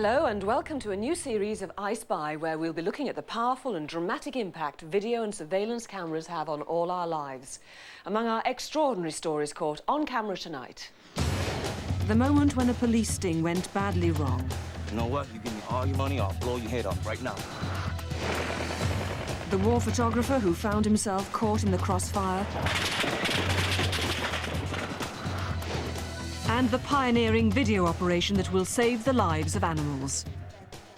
Hello and welcome to a new series of I Spy, where we'll be looking at the powerful and dramatic impact video and surveillance cameras have on all our lives. Among our extraordinary stories caught on camera tonight. The moment when a police sting went badly wrong. You know what? You give me all your money, I'll blow your head off right now. The war photographer who found himself caught in the crossfire. And the pioneering video operation that will save the lives of animals.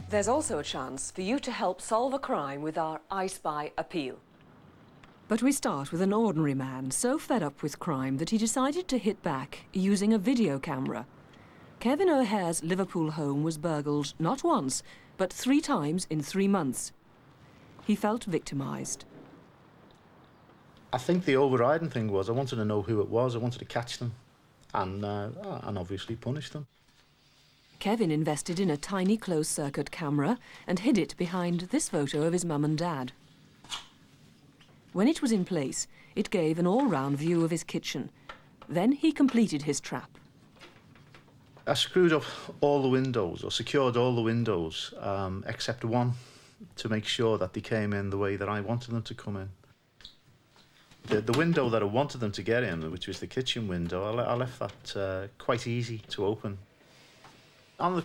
There's also a chance for you to help solve a crime with our I Spy appeal. But we start with an ordinary man so fed up with crime that he decided to hit back using a video camera. Kevin O'Hare's Liverpool home was burgled not once, but 3 times in 3 months. He felt victimised. I think the overriding thing was I wanted to know who it was. I wanted to catch them and obviously punish them. Kevin invested in a tiny closed-circuit camera and hid it behind this photo of his mum and dad. When it was in place, it gave an all-round view of his kitchen. Then he completed his trap. I screwed up all the windows, or secured all the windows, except one, to make sure that they came in the way that I wanted them to come in. The window that I wanted them to get in, which was the kitchen window, I left that quite easy to open. On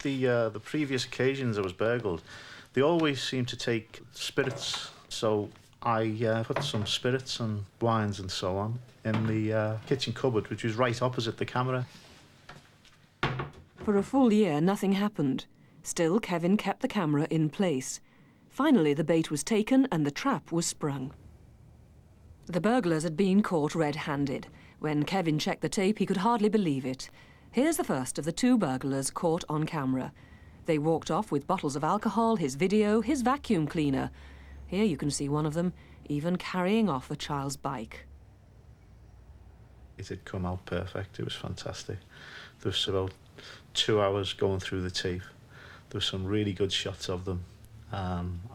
the previous occasions I was burgled, they always seemed to take spirits, so I put some spirits and wines and so on in the kitchen cupboard, which was right opposite the camera. For a full year, nothing happened. Still, Kevin kept the camera in place. Finally, the bait was taken and the trap was sprung. The burglars had been caught red-handed. When Kevin checked the tape, he could hardly believe it. Here's the first of the 2 burglars caught on camera. They walked off with bottles of alcohol, his video, his vacuum cleaner. Here you can see one of them even carrying off a child's bike. It had come out perfect. It was fantastic. There was about 2 hours going through the tape. There were some really good shots of them.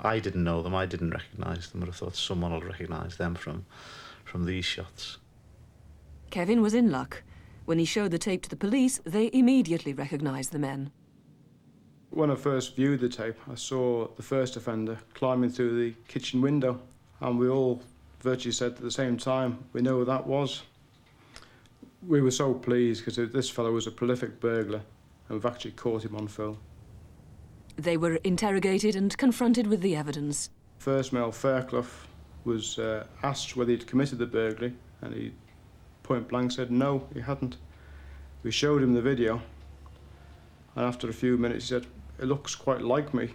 I didn't know them, I didn't recognise them, but I thought someone will recognise them from these shots. Kevin was in luck. When he showed the tape to the police, they immediately recognised the men. When I first viewed the tape, I saw the first offender climbing through the kitchen window, and we all virtually said at the same time, we know who that was. We were so pleased because this fellow was a prolific burglar, and we've actually caught him on film. They were interrogated and confronted with the evidence. First male Fairclough was asked whether he'd committed the burglary, and he point blank said no, he hadn't. We showed him the video, and after a few minutes he said, it looks quite like me.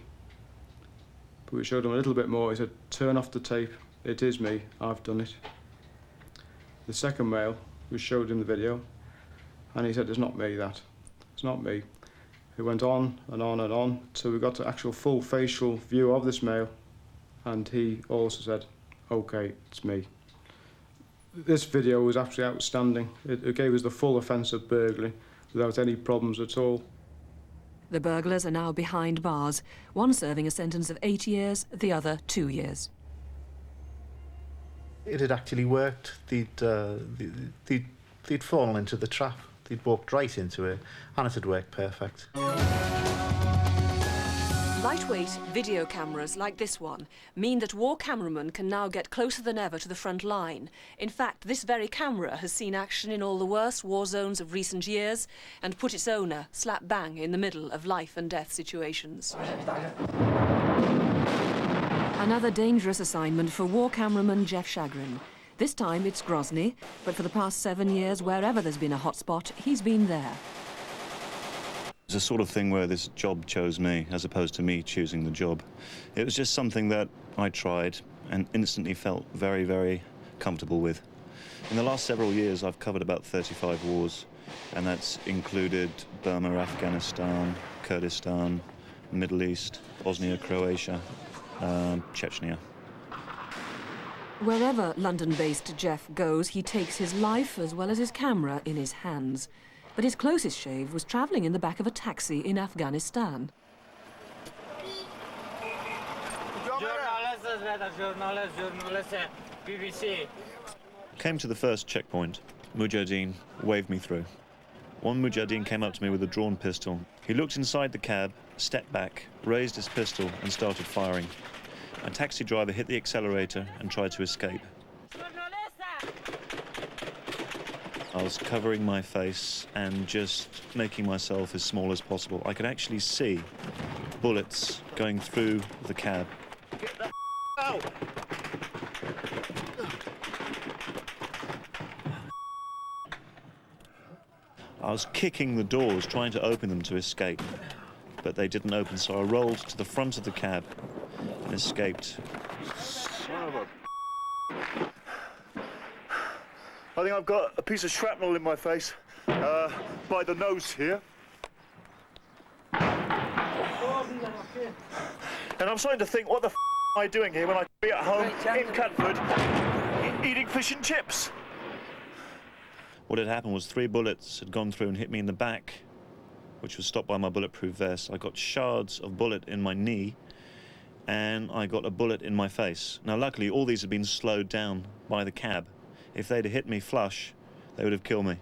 But we showed him a little bit more. He said, turn off the tape, it is me, I've done it. The second male, we showed him the video, and he said, it's not me, that. It's not me. It went on and on and on till we got to actual full facial view of this male, and he also said, OK, it's me. This video was absolutely outstanding. It gave us the full offence of burglary without any problems at all. The burglars are now behind bars, one serving a sentence of 8 years, the other 2 years. It had actually worked. They'd fallen into the trap. They'd walked right into it, and it had worked perfect. Lightweight video cameras like this one mean that war cameramen can now get closer than ever to the front line. In fact, this very camera has seen action in all the worst war zones of recent years and put its owner slap bang in the middle of life and death situations. Another dangerous assignment for war cameraman Jeff Chagrin. This time it's Grozny, but for the past 7 years, wherever there's been a hotspot, he's been there. It's a sort of thing where this job chose me, as opposed to me choosing the job. It was just something that I tried and instantly felt very, very comfortable with. In the last several years, I've covered about 35 wars, and that's included Burma, Afghanistan, Kurdistan, Middle East, Bosnia, Croatia, Chechnya. Wherever London-based Jeff goes, he takes his life as well as his camera in his hands. But his closest shave was travelling in the back of a taxi in Afghanistan. Came to the first checkpoint. Mujahideen waved me through. One mujahideen came up to me with a drawn pistol. He looked inside the cab, stepped back, raised his pistol and started firing. A taxi driver hit the accelerator and tried to escape. I was covering my face and just making myself as small as possible. I could actually see bullets going through the cab. Get the out! I was kicking the doors, trying to open them to escape, but they didn't open, so I rolled to the front of the cab and escaped. Son of a... I think I've got a piece of shrapnel in my face, by the nose here. And I'm starting to think, what the f am I doing here when I could be at home in Catford eating fish and chips? What had happened was 3 bullets had gone through and hit me in the back, which was stopped by my bulletproof vest. I got shards of bullet in my knee, and I got a bullet in my face. Now, luckily, all these had been slowed down by the cab. If they'd have hit me flush, they would have killed me.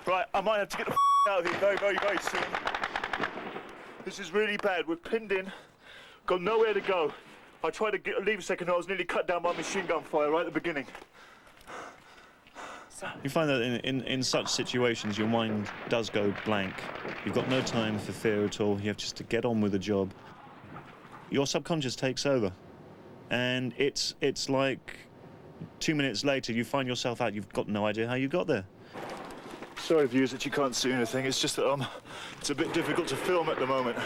Right, I might have to get the f out of here very, very, very soon. This is really bad. We're pinned in, got nowhere to go. I tried to leave a second, I was nearly cut down by machine gun fire right at the beginning. You find that in such situations, your mind does go blank. You've got no time for fear at all. You have just to get on with the job. Your subconscious takes over. And it's like 2 minutes later, you find yourself out. You've got no idea how you got there. Sorry, viewers, that you can't see anything. It's just that it's a bit difficult to film at the moment.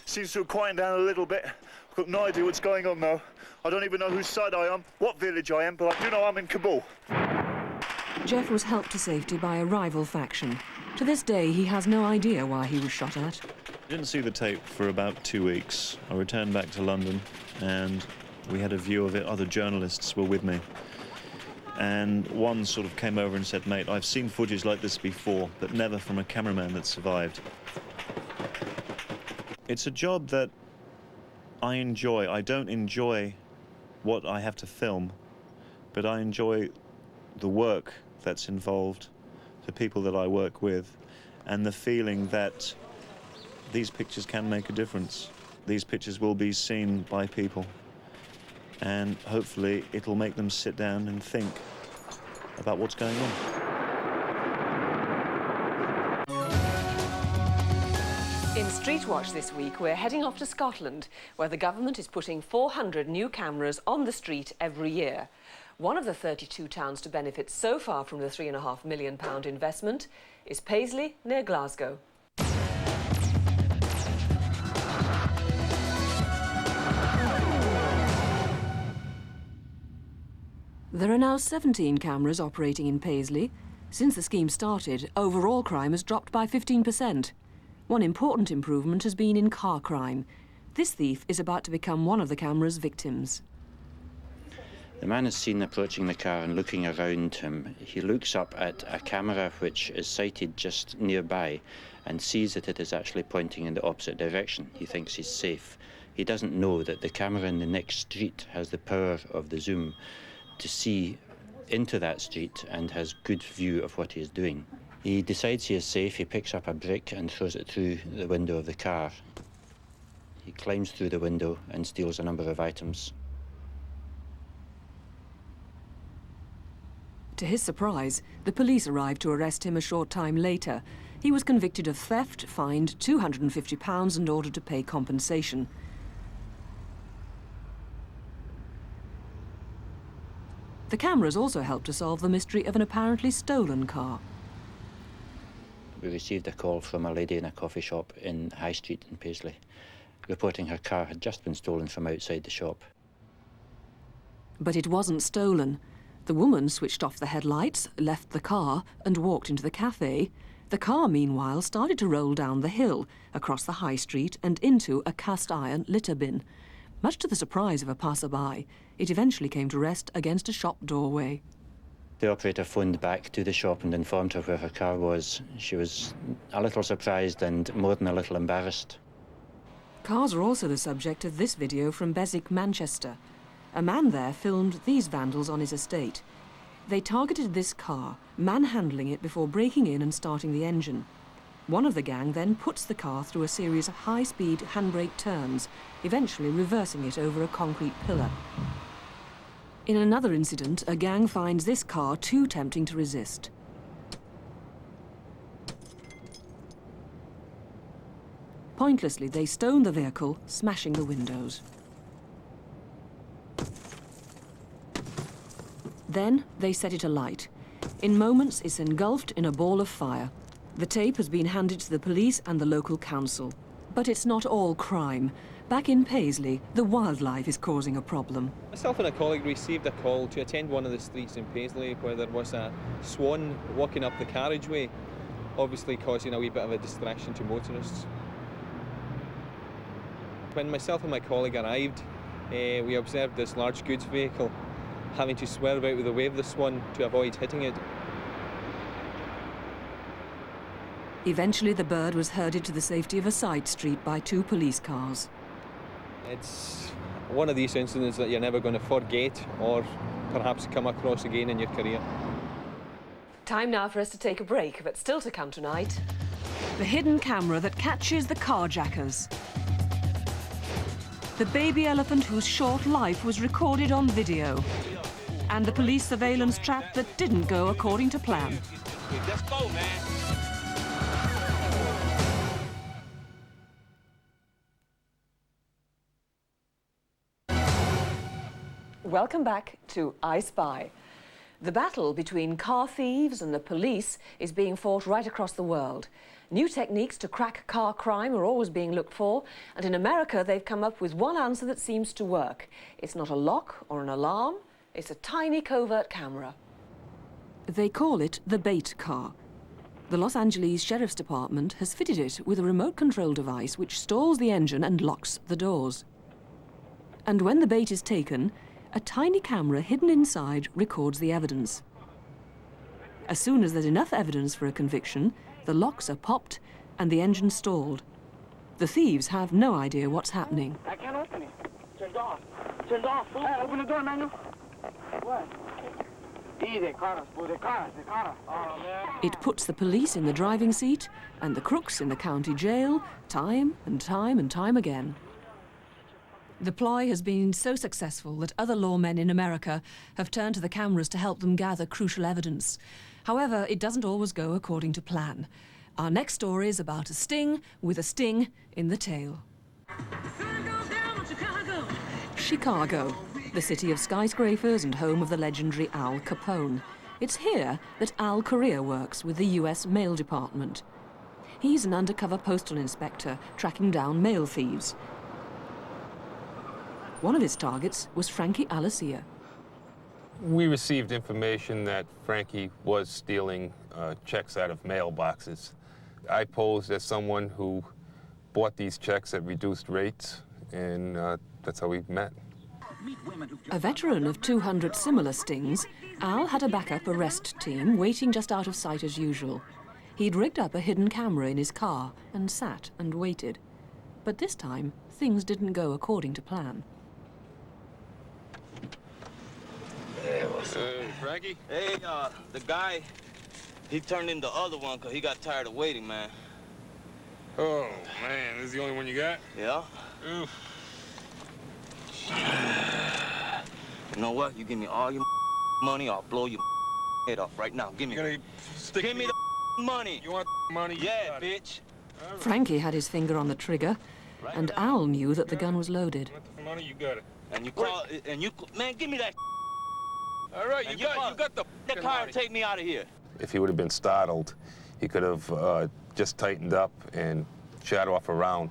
Seems to have quieted down a little bit. I've got no idea what's going on though. I don't even know whose side I am, what village I am, but I do know I'm in Kabul. Jeff was helped to safety by a rival faction. To this day, he has no idea why he was shot at. I didn't see the tape for about 2 weeks. I returned back to London and we had a view of it. Other journalists were with me. And one sort of came over and said, "Mate, I've seen footage like this before, but never from a cameraman that survived." It's a job that I enjoy. I don't enjoy what I have to film, but I enjoy the work that's involved, the people that I work with, and the feeling that these pictures can make a difference. These pictures will be seen by people, and hopefully it'll make them sit down and think about what's going on. In Street Watch this week, we're heading off to Scotland, where the government is putting 400 new cameras on the street every year. One of the 32 towns to benefit so far from the £3.5 million investment is Paisley, near Glasgow. There are now 17 cameras operating in Paisley. Since the scheme started, overall crime has dropped by 15%. One important improvement has been in car crime. This thief is about to become one of the camera's victims. The man is seen approaching the car and looking around him. He looks up at a camera which is sighted just nearby and sees that it is actually pointing in the opposite direction. He thinks he's safe. He doesn't know that the camera in the next street has the power of the zoom to see into that street and has good view of what he is doing. He decides he is safe. He picks up a brick and throws it through the window of the car. He climbs through the window and steals a number of items. To his surprise, the police arrived to arrest him a short time later. He was convicted of theft, fined £250 and ordered to pay compensation. The cameras also helped to solve the mystery of an apparently stolen car. We received a call from a lady in a coffee shop in High Street in Paisley, reporting her car had just been stolen from outside the shop. But it wasn't stolen. The woman switched off the headlights, left the car and walked into the cafe. The car, meanwhile, started to roll down the hill, across the high street and into a cast-iron litter bin. Much to the surprise of a passerby, it eventually came to rest against a shop doorway. The operator phoned back to the shop and informed her where her car was. She was a little surprised and more than a little embarrassed. Cars are also the subject of this video from Beswick, Manchester. A man there filmed these vandals on his estate. They targeted this car, manhandling it before breaking in and starting the engine. One of the gang then puts the car through a series of high-speed handbrake turns, eventually reversing it over a concrete pillar. In another incident, a gang finds this car too tempting to resist. Pointlessly, they stone the vehicle, smashing the windows. Then they set it alight. In moments, it's engulfed in a ball of fire. The tape has been handed to the police and the local council. But it's not all crime. Back in Paisley, the wildlife is causing a problem. Myself and a colleague received a call to attend one of the streets in Paisley where there was a swan walking up the carriageway, obviously causing a wee bit of a distraction to motorists. When myself and my colleague arrived, we observed this large goods vehicle having to swerve out of the way of the swan to avoid hitting it. Eventually, the bird was herded to the safety of a side street by 2 police cars. It's one of these incidents that you're never going to forget or perhaps come across again in your career. Time now for us to take a break, but still to come tonight, the hidden camera that catches the carjackers. The baby elephant whose short life was recorded on video. And the police surveillance trap that didn't go according to plan. Let's go, man. Welcome back to I Spy. The battle between car thieves and the police is being fought right across the world. New techniques to crack car crime are always being looked for, and in America they've come up with one answer that seems to work. It's not a lock or an alarm, it's a tiny covert camera. They call it the bait car. The Los Angeles Sheriff's Department has fitted it with a remote control device which stalls the engine and locks the doors. And when the bait is taken, a tiny camera hidden inside records the evidence. As soon as there's enough evidence for a conviction, the locks are popped and the engine stalled. The thieves have no idea what's happening. I can't open it. Turned off. Turned off. Fool. Hey, open the door, Manuel. What? They caught us, fool. They caught us. They caught us. Oh, man. It puts the police in the driving seat and the crooks in the county jail, time and time and time again. The ploy has been so successful that other lawmen in America have turned to the cameras to help them gather crucial evidence. However, it doesn't always go according to plan. Our next story is about a sting with a sting in the tail. Chicago, the city of skyscrapers and home of the legendary Al Capone. It's here that Al career works with the US Mail Department. He's an undercover postal inspector tracking down mail thieves. One of his targets was Frankie Alessia. We received information that Frankie was stealing checks out of mailboxes. I posed as someone who bought these checks at reduced rates, and that's how we met. A veteran of 200 similar stings, Al had a backup arrest team waiting just out of sight as usual. He'd rigged up a hidden camera in his car and sat and waited. But this time, things didn't go according to plan. Frankie? Hey, the guy, he turned in the other one because he got tired of waiting, man. Oh, man, this is the only one you got? Yeah? Oof. You know what? You give me all your money, I'll blow your head off right now. Give me Give me the money. You want money? Yeah, bitch. Frankie had his finger on the trigger, and Al knew that the gun was loaded. You want the money? You got it. And you call, man, give me that. All right, you got the car and take me out of here. If he would have been startled, he could have just tightened up and shot off a round,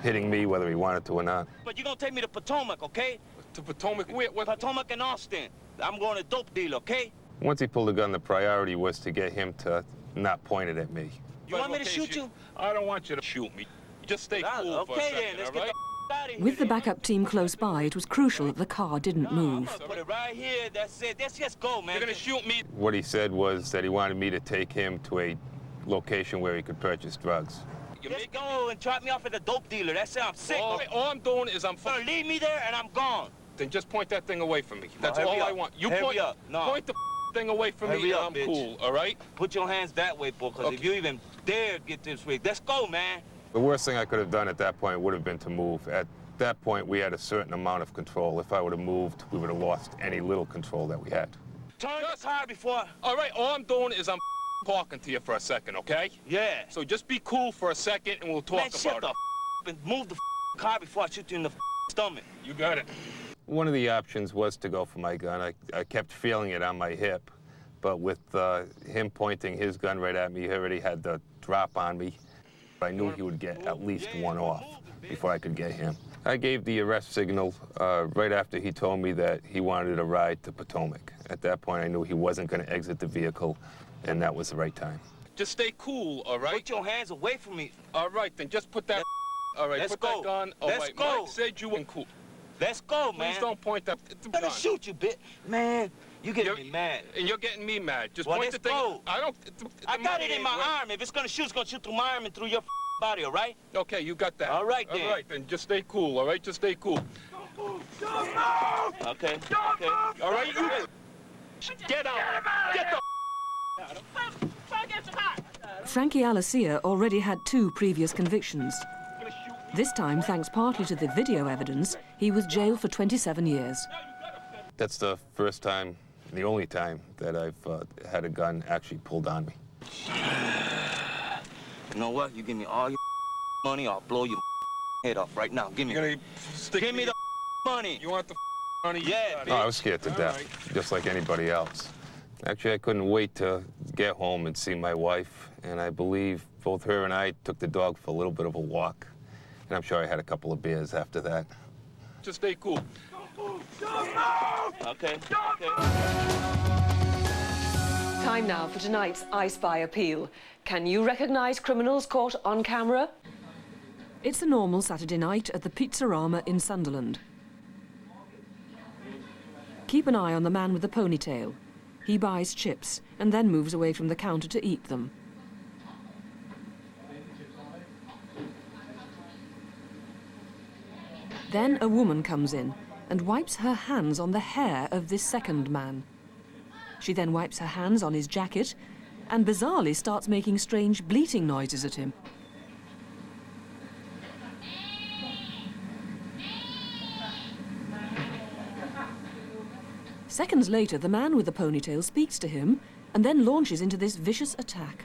hitting me whether he wanted to or not. But you're gonna take me to Potomac, okay? To Potomac? What? Potomac and Austin. I'm going to dope deal, okay? Once he pulled the gun, the priority was to get him to not point it at me. You want me to shoot you? I don't want you to shoot me. Just stay cool for a second, then, let's get the out of here. With the backup team close by, it was crucial that the car didn't move. Put it right here. That's it. Let's just go, man. You're gonna shoot me? What he said was that he wanted me to take him to a location where he could purchase drugs. Just go and drop me off at a dope dealer. That's it. I'm sick. All I'm doing is I'm Gonna leave me there and I'm gone. Then just point that thing away from me. That's hurry all I up. want. You Hurry point up. No. Point the thing away from Hurry me, up, I'm bitch. cool, all right? Put your hands that way, boy, because if Okay. you even dare get this way, let's go, man. The worst thing I could have done at that point would have been to move. At that point, we had a certain amount of control. If I would have moved, we would have lost any little control that we had. Turn the car before. All right, all I'm doing is I'm talking to you for a second, okay? Yeah. So just be cool for a second and we'll talk Man, shut about the and move the car before I shoot you in the stomach. it. You got it. One of the options was to go for my gun. I kept feeling it on my hip, but with him pointing his gun right at me, he already had the drop on me. I knew he would get at least one off before I could get him. I gave the arrest signal right after he told me that he wanted a ride to Potomac. At that point, I knew he wasn't going to exit the vehicle, and that was the right time. Just stay cool, all right? Put your hands away from me. All right, then just put that. All right, Let's put go. that gun. All Let's right, go. Mike said you weren't cool. Let's go, man. Please don't point that. I'm gonna shoot you, bitch. Man, you getting You're- me mad. And you're getting me mad. Just Well, point the let's thing. go. I don't. I got it in my arm. If it's gonna shoot through my arm and through your body, all right? Okay, you got that. All right, then. All right, then just stay cool. All right, just stay cool. Okay. Okay. All right, you get out. Get the. Frankie Alessia already had 2 previous convictions. This time, thanks partly to the video evidence, he was jailed for 27 years. That's the first time, the only time that I've had a gun actually pulled on me. You know what? You give me all your money, I'll blow your head off right now. Give me. Give me the money. You want the money? Yeah. Oh, I was scared to death, just like anybody else. Actually, I couldn't wait to get home and see my wife, and I believe both her and I took the dog for a little bit of a walk, and I'm sure I had a couple of beers after that. Just stay cool. Okay. Okay. Time now for tonight's I Spy appeal. Can you recognise criminals caught on camera? It's a normal Saturday night at the Pizzarama in Sunderland. Keep an eye on the man with the ponytail. He buys chips and then moves away from the counter to eat them. Then a woman comes in and wipes her hands on the hair of this second man. She then wipes her hands on his jacket and bizarrely starts making strange bleating noises at him. Seconds later, the man with the ponytail speaks to him and then launches into this vicious attack.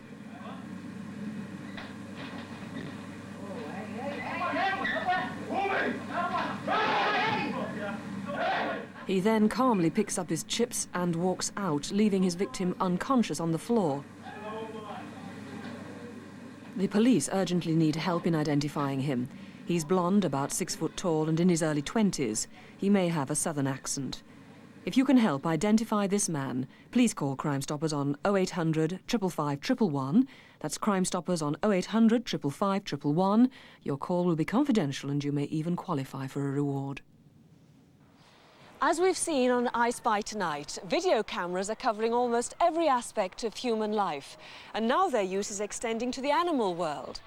He then calmly picks up his chips and walks out, leaving his victim unconscious on the floor. The police urgently need help in identifying him. He's blonde, about 6 foot tall, and in his early 20s. He may have a southern accent. If you can help identify this man, please call Crime Stoppers on 0800 555 111. That's Crime Stoppers on 0800 555 111. Your call will be confidential and you may even qualify for a reward. As we've seen on I Spy tonight, video cameras are covering almost every aspect of human life, and now their use is extending to the animal world.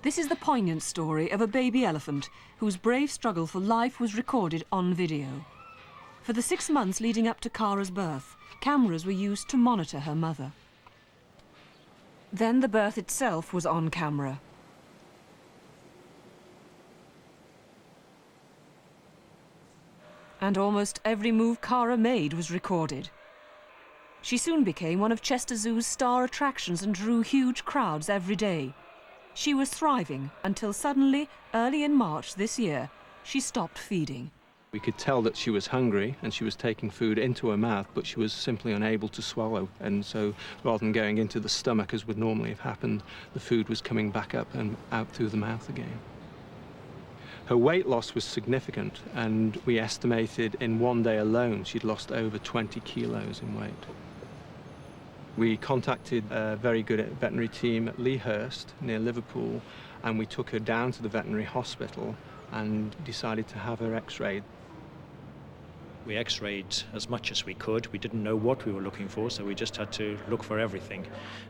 This is the poignant story of a baby elephant whose brave struggle for life was recorded on video. For the 6 months leading up to Kara's birth, cameras were used to monitor her mother. Then the birth itself was on camera. And almost every move Kara made was recorded. She soon became one of Chester Zoo's star attractions and drew huge crowds every day. She was thriving until suddenly, early in March this year, she stopped feeding. We could tell that she was hungry and she was taking food into her mouth, but she was simply unable to swallow. And so rather than going into the stomach as would normally have happened, the food was coming back up and out through the mouth again. Her weight loss was significant, and we estimated in one day alone she'd lost over 20 kilos in weight. We contacted a very good veterinary team at Lea Hurst near Liverpool, and we took her down to the veterinary hospital and decided to have her x-rayed. We x-rayed as much as we could. We didn't know what we were looking for, so we just had to look for everything.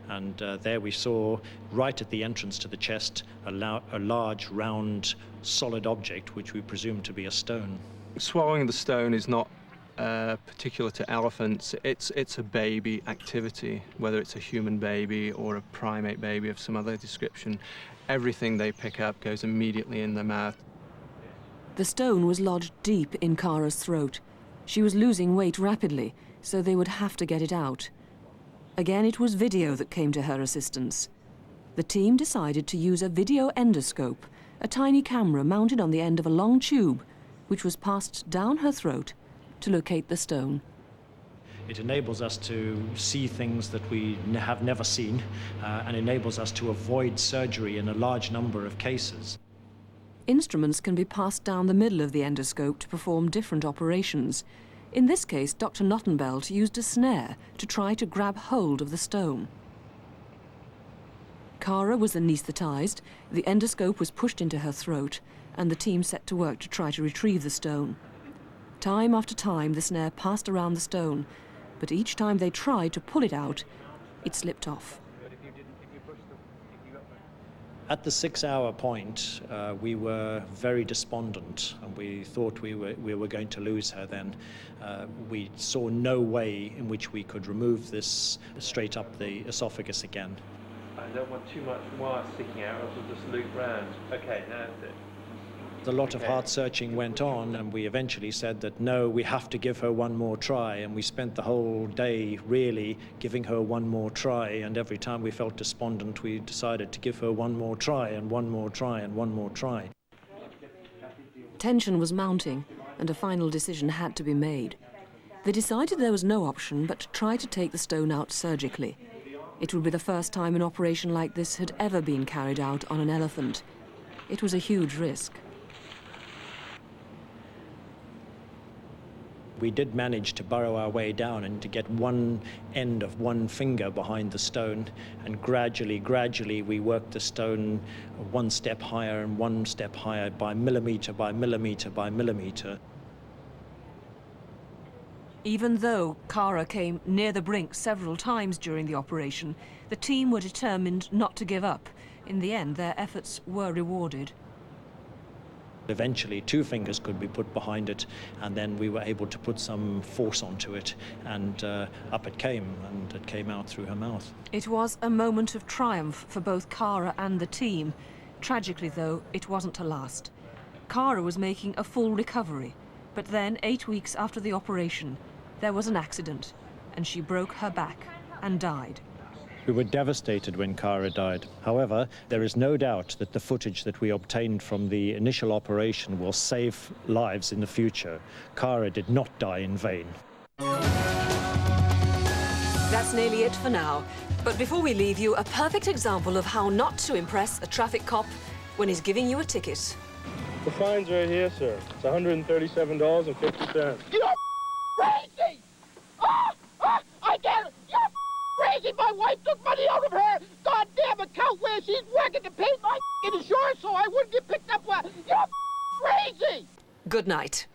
And there we saw, right at the entrance to the chest, a large, round, solid object, which we presumed to be a stone. Swallowing the stone is not particular to elephants, it's a baby activity, whether it's a human baby or a primate baby of some other description. Everything they pick up goes immediately in their mouth. The stone was lodged deep in Kara's throat. She was losing weight rapidly, so they would have to get it out. Again, it was video that came to her assistance. The team decided to use a video endoscope, a tiny camera mounted on the end of a long tube, which was passed down her throat to locate the stone. It enables us to see things that we have never seen and enables us to avoid surgery in a large number of cases. Instruments can be passed down the middle of the endoscope to perform different operations. In this case, Dr. Nottenbelt used a snare to try to grab hold of the stone. Kara was anaesthetised, the endoscope was pushed into her throat, and the team set to work to try to retrieve the stone. Time after time, the snare passed around the stone, but each time they tried to pull it out, it slipped off. At the 6-hour point, we were very despondent, and we thought we were going to lose her then. We saw no way in which we could remove this straight up the esophagus again. I don't want too much wire sticking out, else it'll just loop round. Okay, now that's it. A lot of heart searching went on, and we eventually said that no, we have to give her one more try, and we spent the whole day really giving her one more try, and every time we felt despondent we decided to give her one more try and one more try and one more try. Tension was mounting, and a final decision had to be made. They decided there was no option but to try to take the stone out surgically. It would be the first time an operation like this had ever been carried out on an elephant. It was a huge risk. We did manage to burrow our way down and to get one end of one finger behind the stone, and gradually we worked the stone one step higher and one step higher by millimetre by millimetre by millimetre. Even though Kara came near the brink several times during the operation, the team were determined not to give up. In the end, their efforts were rewarded. Eventually 2 fingers could be put behind it, and then we were able to put some force onto it, and up it came, and it came out through her mouth. It was a moment of triumph for both Kara and the team. Tragically, though, it wasn't to last. Kara was making a full recovery, but then 8 weeks after the operation, there was an accident, and she broke her back and died. We were devastated when Kara died. However, there is no doubt that the footage that we obtained from the initial operation will save lives in the future. Kara did not die in vain. That's nearly it for now. But before we leave you, a perfect example of how not to impress a traffic cop when he's giving you a ticket. The fine's right here, sir. It's $137.50. You're crazy! I get it! You're crazy! My wife took money out of her goddamn account where she's working to pay my insurance so I wouldn't get picked up. You're crazy! Good night.